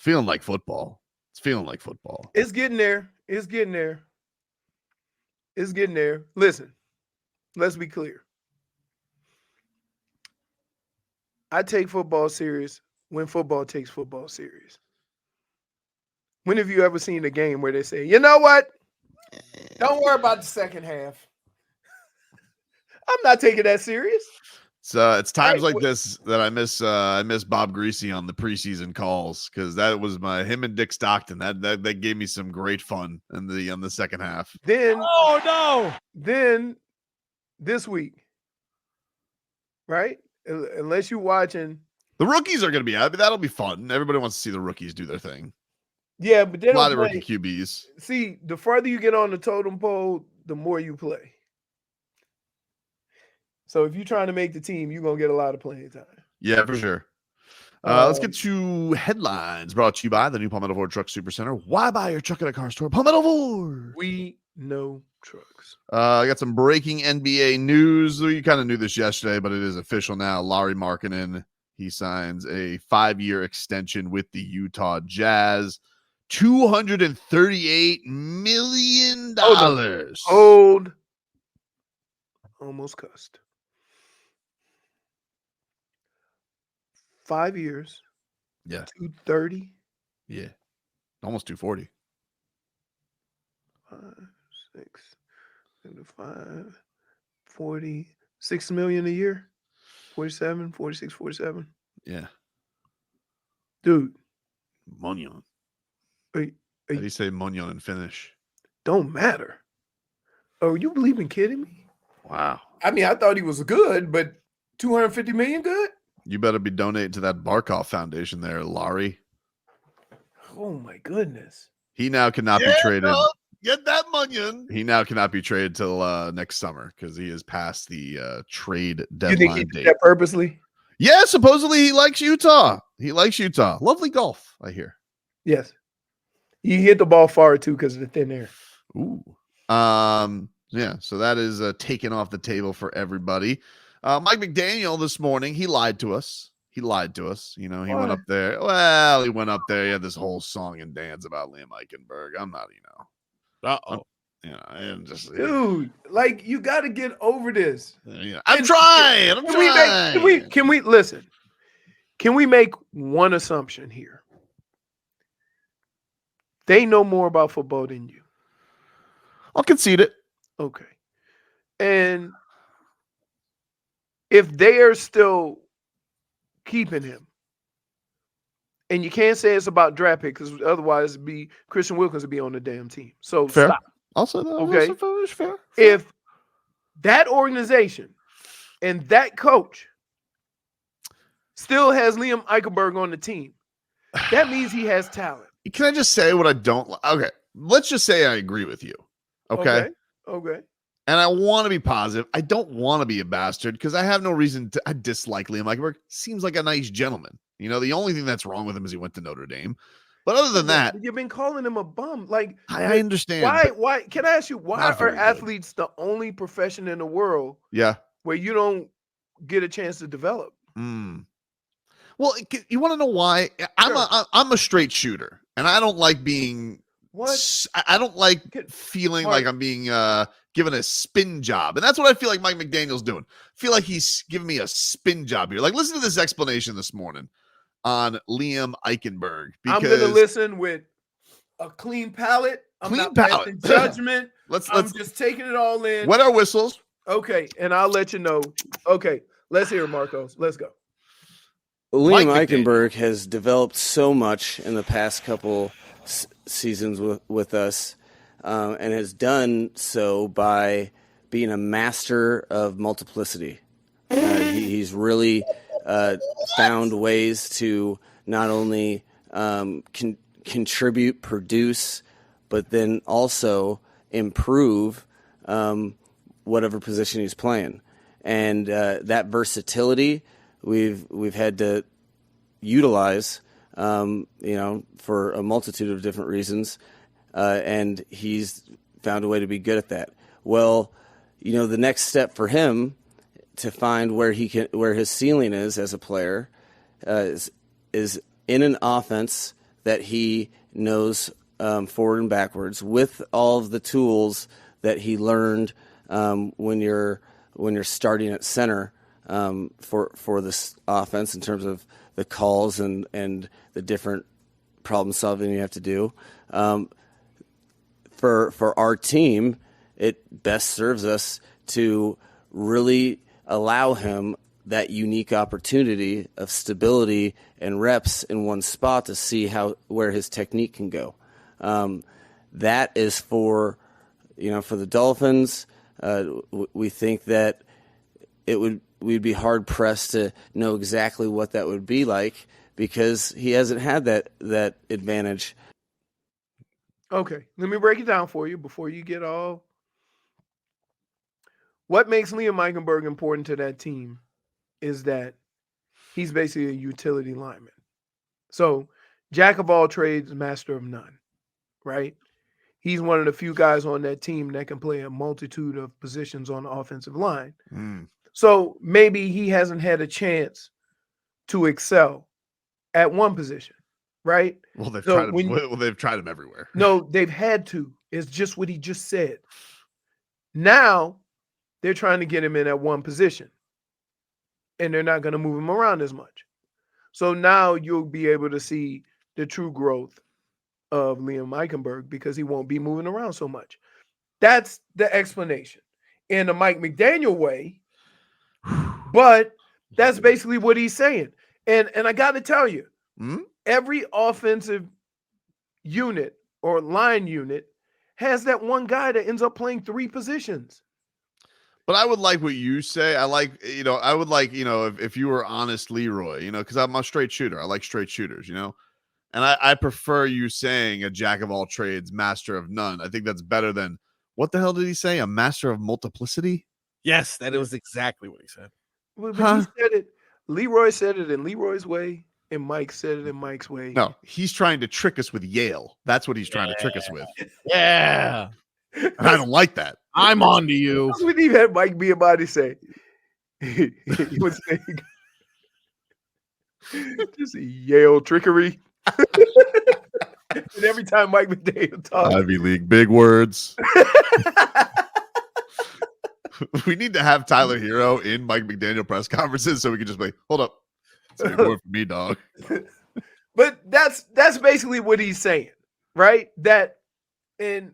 feeling like football. It's feeling like football. It's getting there. It's getting there. It's getting there. Listen, let's be clear. I take football serious when football takes football serious. When have you ever seen a game where they say, you know what? Don't worry about the second half. I'm not taking that serious. So it's times like this that I miss Bob Greasy on the preseason calls, because that was him and Dick Stockton. That gave me some great fun in the second half. Then this week, right? Unless you're watching, the rookies are going to be happy. That'll be fun. Everybody wants to see the rookies do their thing. Yeah, but they don't a lot of play. rookie QBs. See, the farther you get on the totem pole, the more you play. So if you're trying to make the team, you're going to get a lot of playing time. Yeah, for sure. Let's get to headlines brought to you by the new Palmetto Ford Truck Supercenter. Why buy your truck at a car store? Palmetto Ford. We know trucks. I got some breaking NBA news. You kind of knew this yesterday, but it is official now. Lauri Markkanen, he signs a 5-year extension with the Utah Jazz. $238 million. Hold. Almost cussed. 5 years. Yeah. 230. Yeah. Almost 240. 5, 6, 75, 40, $6 million a year. 47, 46, 47. Yeah. Dude. Munyon. How do you say Munyon in Finnish? Don't matter. Oh, you believing kidding me? Wow. I mean, I thought he was good, but $250 million good? You better be donating to that Barkov Foundation there, Lauri. Oh, my goodness. He now cannot be traded. No, get that Munyon. He now cannot be traded till next summer because he is past the trade deadline. You think he did that purposely? Yeah, supposedly he likes Utah. He likes Utah. Lovely golf, I hear. Yes. He hit the ball far, too, because of the thin air. Ooh. Yeah, so that is taken off the table for everybody. Mike McDaniel this morning, he lied to us. You know, he went up there. Well, he went up there. He had this whole song and dance about Liam Eichenberg. I'm not, and just, dude, like, you got to get over this. I'm trying. Can we listen? Can we make one assumption here? They know more about football than you. I'll concede it. Okay. And if they are still keeping him, and you can't say it's about draft pick, because otherwise Christian Wilkins would be on the damn team. So fair. Stop. Also, that okay. Fair. If that organization and that coach still has Liam Eichenberg on the team, that means he has talent. Can I just say what I don't like? Okay. Let's just say I agree with you. Okay. And I want to be positive. I don't want to be a bastard because I have no reason to dislike Liam Eichenberg. Seems like a nice gentleman. You know, the only thing that's wrong with him is he went to Notre Dame. But other than that, you've been calling him a bum. Like, I understand. Why? Can I ask you, why are athletes the only profession in the world where you don't get a chance to develop? Well, you want to know why? I'm a straight shooter, and I don't like being I don't like feeling like I'm being given a spin job. And that's what I feel like Mike McDaniel's doing. I feel like he's giving me a spin job here. Like, listen to this explanation this morning on Liam Eichenberg. I'm going to listen with a clean palate. I'm not passing judgment. I'm just taking it all in. Wet our whistles. Okay, and I'll let you know. Okay, let's hear it, Marcos. Let's go. Liam Eichenberg has developed so much in the past couple seasons with us, and has done so by being a master of multiplicity. He's really found ways to not only contribute, produce, but then also improve whatever position he's playing. And that versatility we've had to utilize, for a multitude of different reasons, and he's found a way to be good at that. Well, the next step for him to find where his ceiling is as a player is in an offense that he knows forward and backwards, with all of the tools that he learned when you're starting at center for this offense in terms of the calls and the different problem solving you have to do. For our team, it best serves us to really allow him that unique opportunity of stability and reps in one spot to see where his technique can go. That is for the Dolphins. We think that we'd be hard pressed to know exactly what that would be like because he hasn't had that advantage. Okay, let me break it down for you before you get all. What makes Liam Eichenberg important to that team is that he's basically a utility lineman. So, jack of all trades, master of none, right? He's one of the few guys on that team that can play a multitude of positions on the offensive line. So maybe he hasn't had a chance to excel at one position, right? Well, they've tried him. They've tried him everywhere. No, they've had to. It's just what he just said. Now they're trying to get him in at one position, and they're not going to move him around as much. So now you'll be able to see the true growth of Liam Eichenberg because he won't be moving around so much. That's the explanation in the Mike McDaniel way, but that's basically what he's saying. And I got to tell you, every offensive unit or line unit has that one guy that ends up playing three positions. But I would like what you say. I would like, if you were honest Leroy, because I'm a straight shooter. I like straight shooters, and I prefer you saying a jack of all trades, master of none. I think that's better than, what the hell did he say? A master of multiplicity? Yes, that was exactly what he said. Well, but he said it. Leroy said it in Leroy's way, and Mike said it in Mike's way. No, he's trying to trick us with Yale. That's what he's trying to trick us with. Yeah. And I don't like that. I'm on to you. That's what he had Mike be about to say. He was saying, just Yale trickery. And every time Mike McDaniel talks, Ivy League big words. We need to have Tyler Hero in Mike McDaniel press conferences so we can just be like, hold up. It's a big word for me, dog. But that's basically what he's saying, right? That and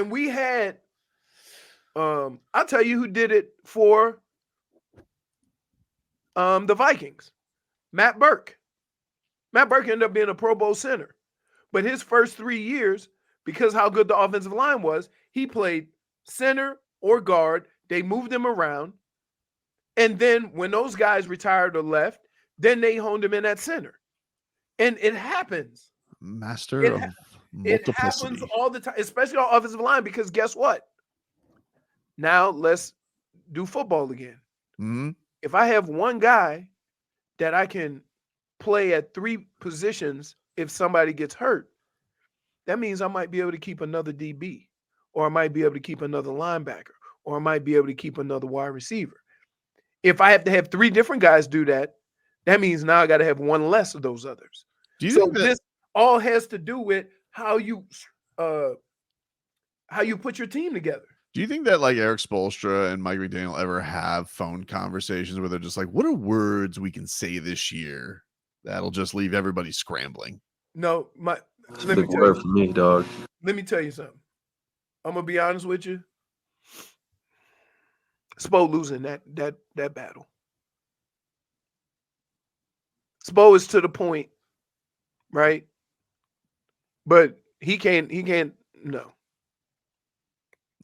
we had I'll tell you who did it for the Vikings. Matt Burke. Matt Burke ended up being a Pro Bowl center. But his first 3 years, because how good the offensive line was, he played center or guard. They moved him around. And then when those guys retired or left, then they honed him in at center. And it happens. Master of multiplicity. It happens all the time, especially on offensive line, because guess what? Now let's do football again. Mm-hmm. If I have one guy that I can play at three positions if somebody gets hurt, that means I might be able to keep another DB, or I might be able to keep another linebacker, or I might be able to keep another wide receiver. If I have to have three different guys do that, that means now I got to have one less of those others. Do you so think that this all has to do with how you put your team together. Do you think that like Eric Spoelstra and Mike McDaniel ever have phone conversations where they're just like, what are words we can say this year that'll just leave everybody scrambling? No, it's a big word for me, dog. Let me tell you something. I'm gonna be honest with you. Spo losing that battle. Spo is to the point, right? But he can't no.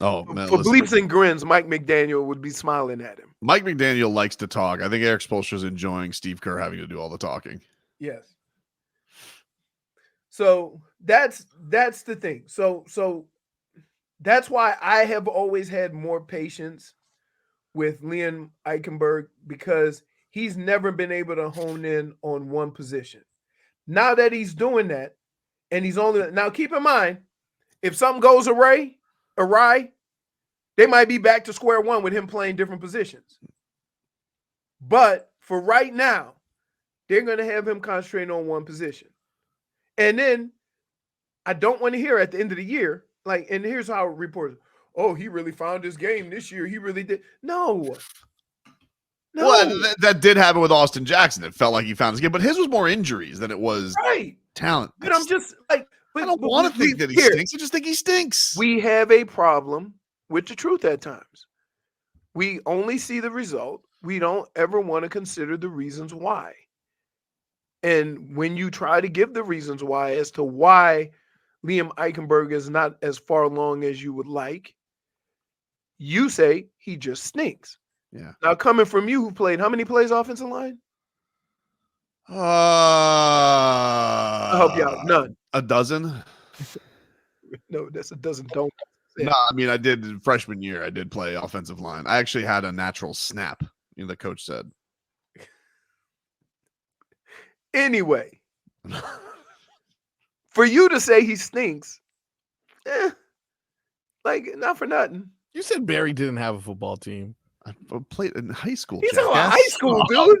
Oh man, for bleeps and grins, Mike McDaniel would be smiling at him. Mike McDaniel likes to talk. I think Eric Spoelstra's enjoying Steve Kerr having to do all the talking. Yes. So that's the thing. So that's why I have always had more patience with Liam Eichenberg, because he's never been able to hone in on one position. Now that he's doing that, and he's only now keep in mind, if something goes awry, they might be back to square one with him playing different positions. But for right now, they're going to have him concentrating on one position. And then I don't want to hear at the end of the year, like, and here's how it reports. Oh, he really found his game this year. He really did. No. Well, that did happen with Austin Jackson. It felt like he found his game, but his was more injuries than it was talent. But I'm just like, I don't want to think that he stinks. I just think he stinks. We have a problem with the truth at times. We only see the result. We don't ever want to consider the reasons why. And when you try to give the reasons why as to why Liam Eichenberg is not as far along as you would like, you say he just stinks. Yeah. Now, coming from you, who played how many plays offensive line? I'll help you out. None. A dozen? No, that's a dozen. Don't. No, I mean, I did freshman year. I did play offensive line. I actually had a natural snap. The coach said. Anyway, for you to say he stinks, like not for nothing. You said Barry didn't have a football team. I played in high school. He's in high school, dude.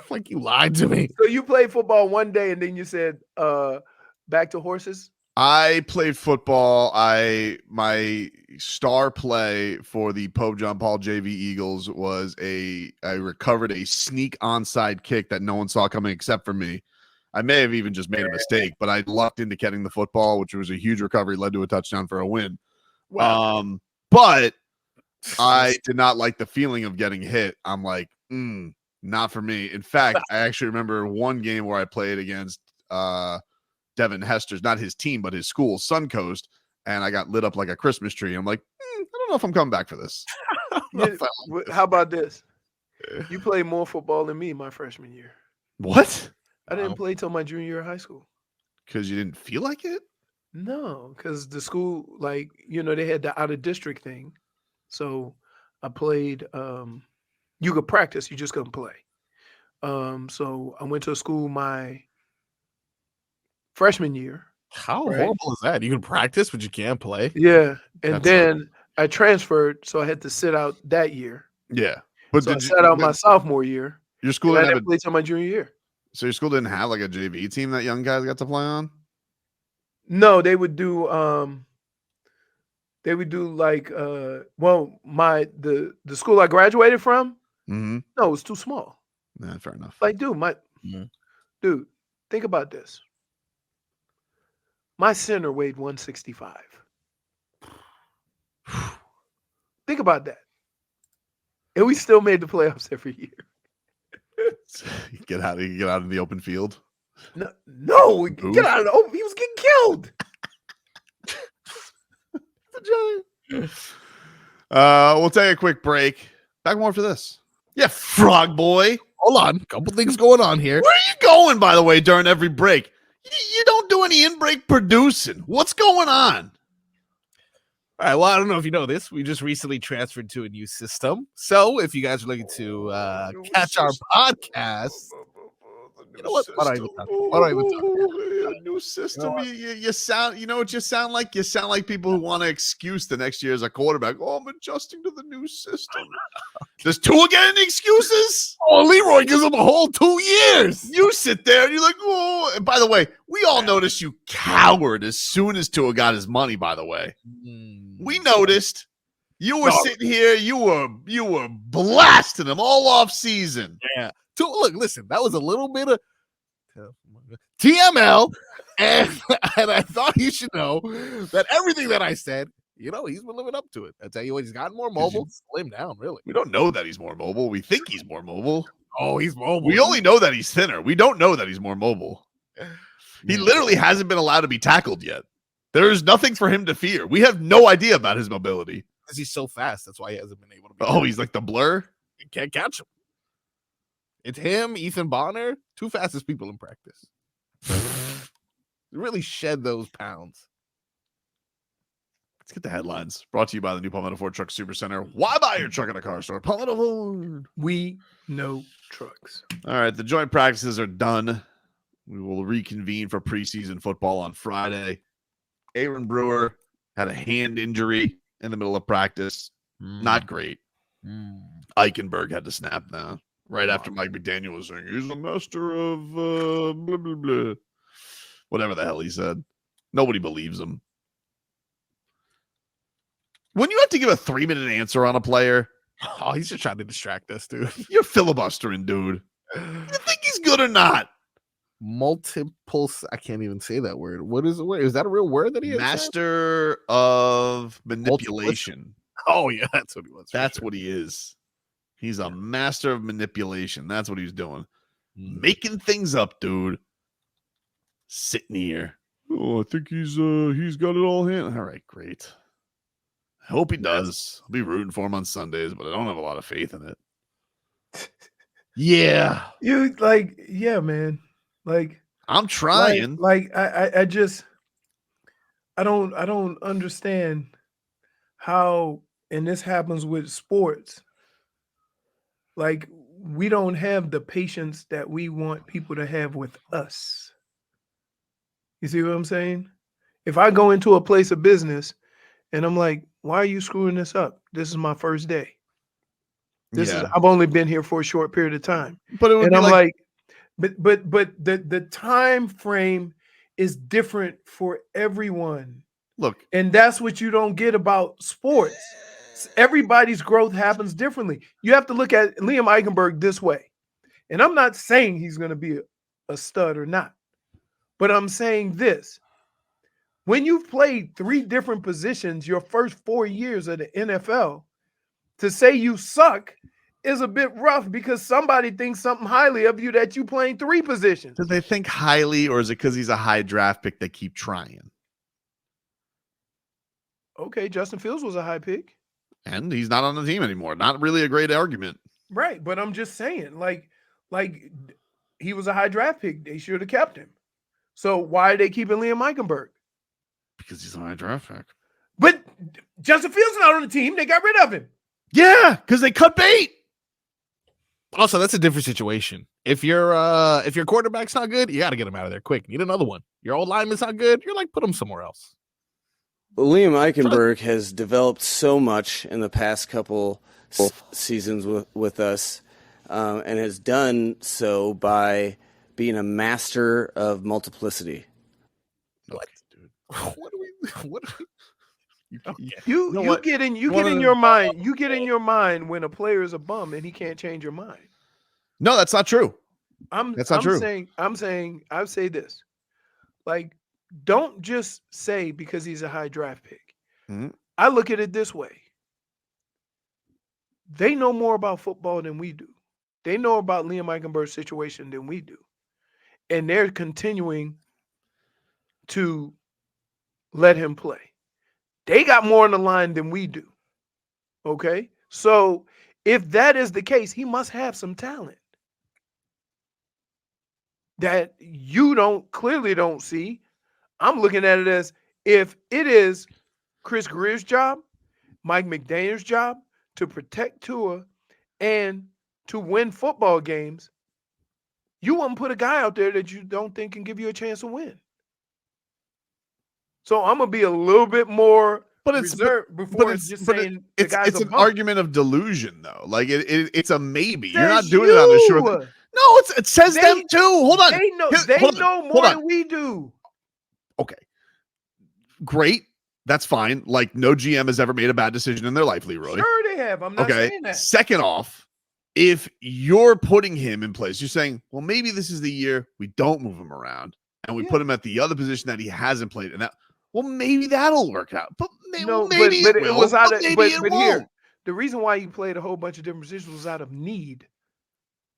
Like you lied to me. So you played football one day and then you said, back to horses? I played football. My star play for the Pope John Paul JV Eagles was I recovered a sneak onside kick that no one saw coming except for me. I may have even just made a mistake, but I lucked into getting the football, which was a huge recovery, led to a touchdown for a win. Wow. But I did not like the feeling of getting hit. I'm like, not for me. In fact, I actually remember one game where I played against Devin Hester's, not his team, but his school, Suncoast, and I got lit up like a Christmas tree. I'm like, I don't know if I'm coming back for this. How about this? You played more football than me my freshman year. What? I didn't play till my junior year of high school. Because you didn't feel like it? No, because the school, like, they had the out-of-district thing. So I played, you could practice, you just couldn't play. So I went to a school my freshman year. How horrible is that? You can practice, but you can't play. Yeah. And then I transferred, so I had to sit out that year. Yeah. But so I sat out my sophomore year. Your school didn't play till my junior year. So your school didn't have like a JV team that young guys got to play on? No, they would do like the school I graduated from. Mm-hmm. No, it was too small. Yeah, fair enough. Like, dude, think about this. My center weighed 165. Think about that. And we still made the playoffs every year. You get out in the open field. No, get out of the open. He was getting killed. We'll take a quick break. Back more for this. Yeah, frog boy. Hold on. Couple things going on here. Where are you going, by the way, during every break? You don't do any in-break producing. What's going on? All right. Well, I don't know if you know this. We just recently transferred to a new system. So if you guys are looking to catch our podcast, you know what? Why don't I even talk? New system. You sound. You know what you sound like? You sound like people who want to excuse the next year as a quarterback. Oh, I'm adjusting to the new system. Does Tua get any excuses? Oh, Leroy gives him a whole 2 years. You sit there and you're like, oh. And by the way, we all noticed you cowered as soon as Tua got his money. By the way, we noticed. You were sitting here. You were blasting him all off season. Yeah. Look, listen, that was a little bit of TML, and I thought you should know that everything that I said, he's been living up to it. I tell you what, he's gotten more mobile, slimmed down, really. We don't know that he's more mobile. We think he's more mobile. Oh, he's mobile. We only know that he's thinner. We don't know that he's more mobile. He literally hasn't been allowed to be tackled yet. There is nothing for him to fear. We have no idea about his mobility. Because he's so fast. That's why he hasn't been able to be. Oh, he's like the blur? You can't catch him. It's him, Ethan Bonner, two fastest people in practice. Really shed those pounds. Let's get the headlines. Brought to you by the new Palmetto Ford Truck Super Center. Why buy your truck at a car store? Palmetto Ford. We know trucks. All right, the joint practices are done. We will reconvene for preseason football on Friday. Aaron Brewer had a hand injury in the middle of practice. Not great. Eichenberg had to snap now. Right after Mike McDaniel was saying he's a master of blah blah blah, whatever the hell he said. Nobody believes him. When you have to give a 3-minute answer on a player, Oh, he's just trying to distract us, dude. you're filibustering, dude. You think he's good or not? Multiple. I can't even say that word. What is the word? Is that a real word that he has said? Master of manipulation. Oh yeah, that's what he was. That's what he is. He's a master of manipulation. That's what he's doing. Making things up, dude. Sitting here. Oh, I think he's got it all handled. All right, great. I hope he does. I'll be rooting for him on Sundays, but I don't have a lot of faith in it. Yeah. You man. Like I'm trying. I just I don't understand how, and this happens with sports. Like, we don't have the patience that we want people to have with us. You see what I'm saying? If I go into a place of business and I'm like, why are you screwing this up? This is my first day. I've only been here for a short period of time. But it would and be I'm like but the time frame is different for everyone. look, And that's what you don't get about sports. Everybody's growth happens differently. You have to look at Liam Eichenberg this way. And I'm not saying he's going to be a stud or not. But I'm saying this. When you've played 3 different positions your first 4 years of the NFL, to say you suck is a bit rough because somebody thinks something highly of you that you playing 3 positions. do they think highly, or is it because he's a high draft pick they keep trying? Okay, Justin Fields was a high pick. And he's not on the team anymore. Not really a great argument. Right, but I'm just saying, like he was a high draft pick. They should have kept him. So why are they keeping Liam Eichenberg? Because he's a high draft pick. But Justin Fields not on the team. They got rid of him. Yeah, because they cut bait. Also, that's a different situation. If your quarterback's not good, you got to get him out of there quick. Need another one. Your old lineman's not good. You're like, put him somewhere else. Well, Liam Eichenberg has developed so much in the past couple seasons with us, and has done so by being a master of multiplicity. What, dude? What are we? You get in your mind when a player is a bum and he can't change your mind. No, that's not true. That's not true. I say this. Like, don't just say because he's a high draft pick. Mm-hmm. I look at it this way. They know more about football than we do. They know about Liam Eichenberg's situation than we do. And they're continuing to let him play. They got more on the line than we do. Okay? So if that is the case, he must have some talent that you clearly don't see. I'm looking at it as, if it is Chris Greer's job, Mike McDaniel's job to protect Tua and to win football games, you wouldn't put a guy out there that you don't think can give you a chance to win. So I'm gonna be a little bit more reserved before just saying the guy's it's a an bum. argument of delusion, though. Like it's a maybe. You're not Says doing it on the short. you. No, it says them too. Hold on. They know more than we do. Okay. Great. That's fine. Like, no GM has ever made a bad decision in their life, Leroy. Sure they have. I'm not saying that. Second off, if you're putting him in place, you're saying, well, maybe this is the year we don't move him around and we put him at the other position that he hasn't played. And that, well, maybe that'll work out. But maybe it was out of, but here, the reason why he played a whole bunch of different positions was out of need.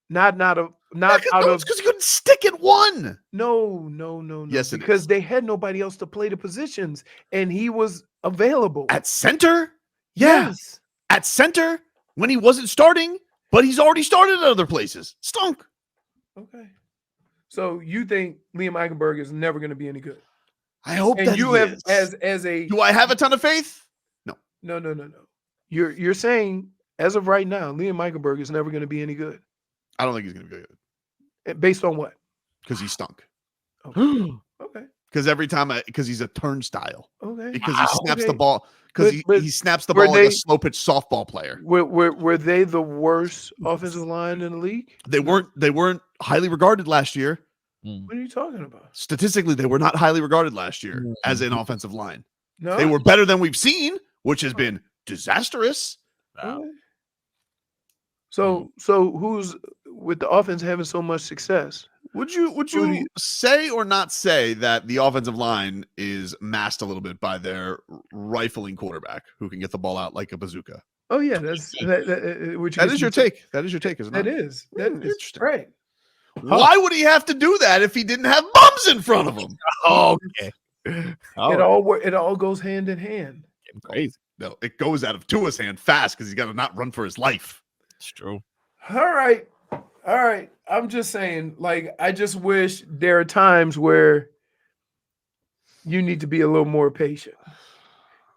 Not out of because he couldn't stick at one. No. Yes, because they had nobody else to play the positions, and he was available at center. Yeah, yes, at center when he wasn't starting, but he's already started at other places. Stunk. Okay, so you think Liam Eichenberg is never going to be any good? I hope and that you have as a. Do I have a ton of faith? No. You're saying as of right now, Liam Eichenberg is never going to be any good. I don't think he's going to be good. Based on what? Because he stunk. Okay. because because he's a turnstile. Okay. Because he snaps the ball. Because he snaps the ball like a slow pitch softball player. Were they the worst offensive line in the league? They weren't highly regarded last year. What are you talking about? Statistically, they were not highly regarded last year as an offensive line. No, they were better than we've seen, which has been disastrous. Okay. So who's with the offense having so much success? Would you say or not say that the offensive line is masked a little bit by their rifling quarterback who can get the ball out like a bazooka? Oh yeah, that is your take. That is your take, isn't it? That is interesting. Right. Why would he have to do that if he didn't have bums in front of him? Okay. It all goes hand in hand. Getting crazy. No, it goes out of Tua's hand fast because he's got to not run for his life. It's true. All right. I'm just saying, like, I just wish there are times where you need to be a little more patient.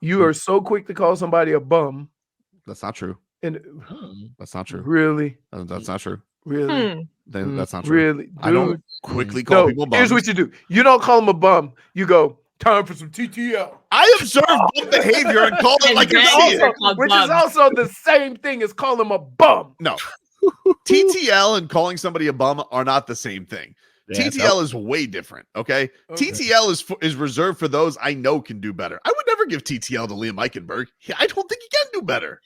You are so quick to call somebody a bum. That's not true. And that's not true. Really? That's not true. Really? That's not true. Really? Dude. I don't quickly call people bums. Here's what you do. You don't call them a bum. You go, time for some TTL. I observe bum behavior and call it like you see it. Which is also the same thing as calling them a bum. No. TTL and calling somebody a bum are not the same thing. Yeah, TTL is way different, okay? TTL is reserved for those I know can do better. I would never give TTL to Liam Eichenberg. I don't think he can do better.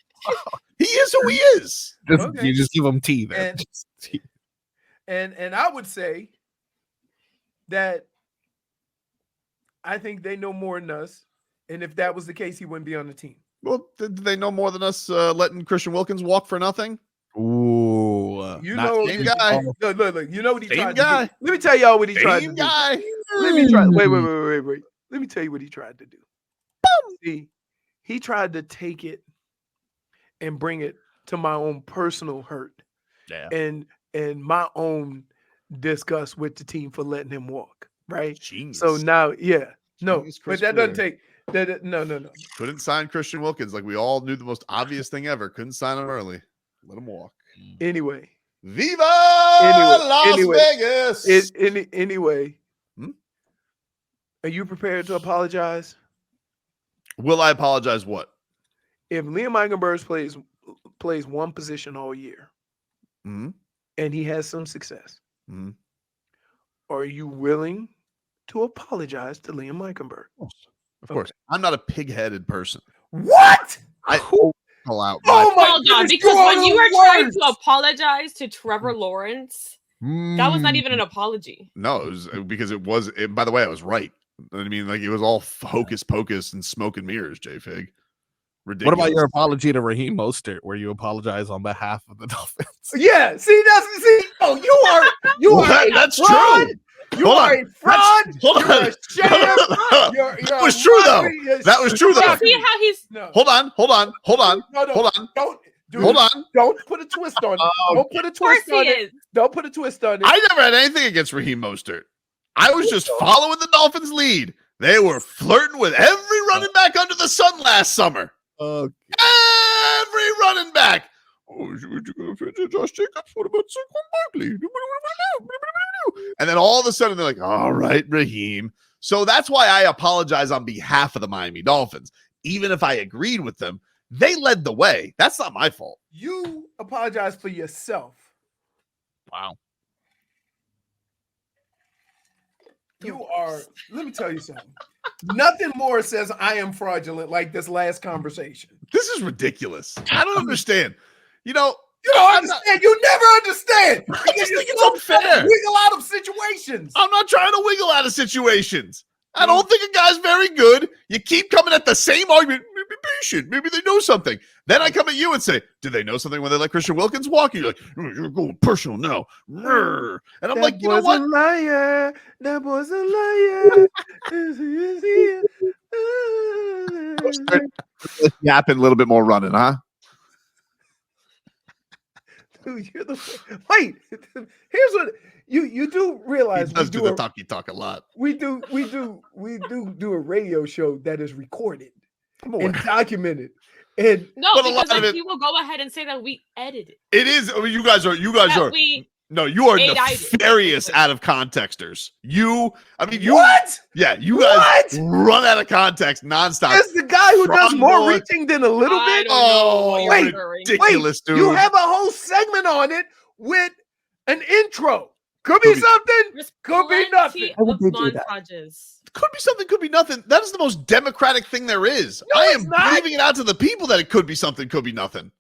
He is who he is. You just give him T then. And I would say that I think they know more than us. And if that was the case, he wouldn't be on the team. Well, did they know more than us letting Christian Wilkins walk for nothing? Ooh. You know, same guy. Look. You know what he tried to do? Let me tell y'all what he tried to do. Guy. Let me try. Wait. Let me tell you what he tried to do. See, he tried to take it and bring it to my own personal hurt. Yeah. And my own disgust with the team for letting him walk. Right. Genius. So now, no, but that doesn't Clear. take that. No. Couldn't sign Christian Wilkins like we all knew the most obvious thing ever. Couldn't sign him early. Let him walk. Anyway. Viva Las Vegas. Anyway. Are you prepared to apologize? Will I apologize? What? If Liam Eichenberg plays one position all year, and he has some success, are you willing to apologize to Liam Eichenberg? Of course. I'm not a pig-headed person. What? I pull out. Oh my God! Because when you were trying to apologize to Trevor Lawrence, that was not even an apology. No, it was because it was. By the way, I was right. I mean, like it was all hocus pocus and smoke and mirrors. J-Fig. Ridiculous. What about your apology to Raheem Mostert, where you apologize on behalf of the Dolphins? Yeah. Oh, you are. That's fraud. true. You are a fraud. Hold on. You're a sham. That was true, though. That was true, though. See how he's. No. Hold on. No. Hold on. Dude, hold on. Don't put a twist on it. Don't put a twist on it. Don't put a twist on it. I never had anything against Raheem Mostert. I was just following the Dolphins' lead. They were flirting with every running back under the sun last summer. Every running back. Oh, you're going to finish Josh Jacobs? What about Saquon Barkley? And then all of a sudden they're like, all right, Raheem. So that's why I apologize on behalf of the Miami Dolphins. Even if I agreed with them, they led the way. That's not my fault. You apologize for yourself. Wow. You are, let me tell you something. Nothing more says I am fraudulent like this last conversation. This is ridiculous. I don't understand. You don't understand. You never understand. I just think it's unfair. Wiggle out of situations. I'm not trying to wiggle out of situations. I don't think a guy's very good. You keep coming at the same argument. Maybe patient. Maybe they know something. Then I come at you and say, did they know something when they let Christian Wilkins walk? You're like, you're going personal now. And I'm like, you know what? That was a liar. Yapping a little bit more running, huh? Dude, wait. Here's what you do realize. He does do the talky talk a lot. We do a radio show that is recorded and documented. And no, because then he will go ahead and say that we edited. It is. I mean, you guys are. No, you are Eight-eyed. nefarious out of contexters. You What? Yeah, you guys run out of context nonstop. That's the guy who does more Front-load. reaching than a little I bit. don't know what you're wait, referring to. ridiculous, dude. You have a whole segment on it with an intro. Could be something. There's Could be plenty nothing. Why would of they do that? montages. Could be something, could be nothing. That is the most democratic thing there is. No, I it's am not. leaving it out to the people that it could be something, could be nothing.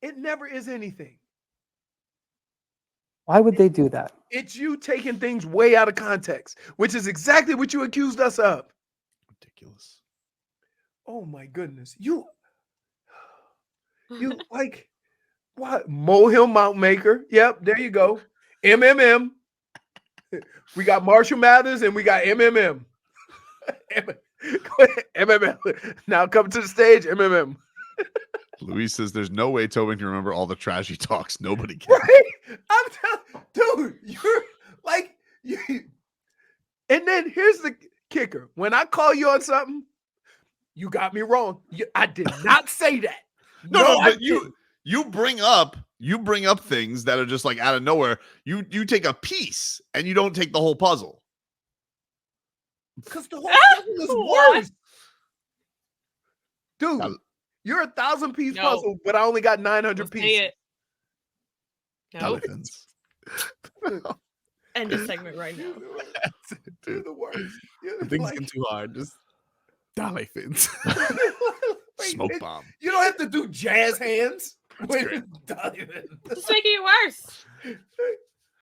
It never is anything. Why would they do that? It's you taking things way out of context, which is exactly what you accused us of. Ridiculous. Oh my goodness. You like what? Molehill Mountain Maker. Yep, there you go. MMM. We got Marshall Mathers and we got MMM. MMM. Now come to the stage, MMM. Luis says there's no way Tobin can remember all the trash he talks. Nobody can. Right? I'm dude, you're like you. And then here's the kicker. When I call you on something, you got me wrong. I did not say that. No, I but you bring up things that are just like out of nowhere. You take a piece and you don't take the whole puzzle. because the whole puzzle is What? worse. Dude, you're a 1,000-piece No. puzzle, but I only got 900 Don't say pieces. it. No. Dolphins. End the segment right now. You're the worst. You're Things like- get too hard. Just Dolphins. Wait, Smoke it- bomb. You don't have to do jazz hands. great. Just making it worse.